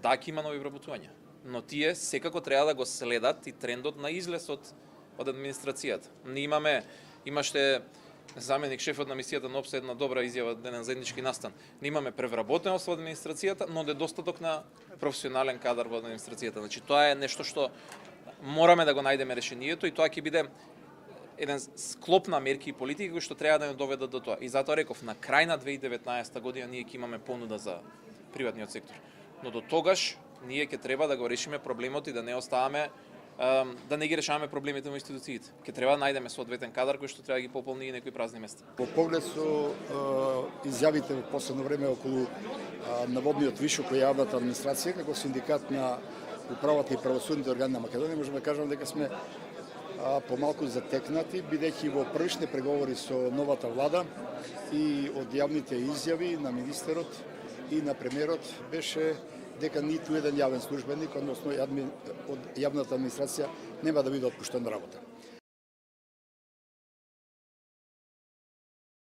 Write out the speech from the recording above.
Да, ќе има нови вработувања, но тие секако треба да го следат и трендот на излез од администрацијата. Имаше заменик шефот на мисијата на ОПСЕ една добра изјава денен заеднички настан. Не имаме превработеност во администрацијата, но недостаток на професионален кадар во администрацијата. Значи тоа е нешто што мораме да го најдеме решението и тоа ќе биде еден склоп на мерки и политики кои што треба да не доведат до тоа. И затоа реков, на крај на 2019 година ние ќе имаме понуда за приватниот сектор. Но до тогаш ние ќе треба да го решиме проблемот и да не оставаме да не ги решаваме проблемите во институциите. Ќе треба да најдеме соодветен кадар кој што треба да ги пополни и некои празни места. Во поглед со изјавите во последно време околу наводниот вишок во јавната администрација, како синдикат на управата и правосудните органи на Македонија, можеме да кажеме дека сме помалку затекнати, бидејќи во првични преговори со новата влада и од јавните изјави на министерот и на премиерот беше дека ниту еден јавен службеник, односно од јавната администрација, нема да биде отпуштен на работа.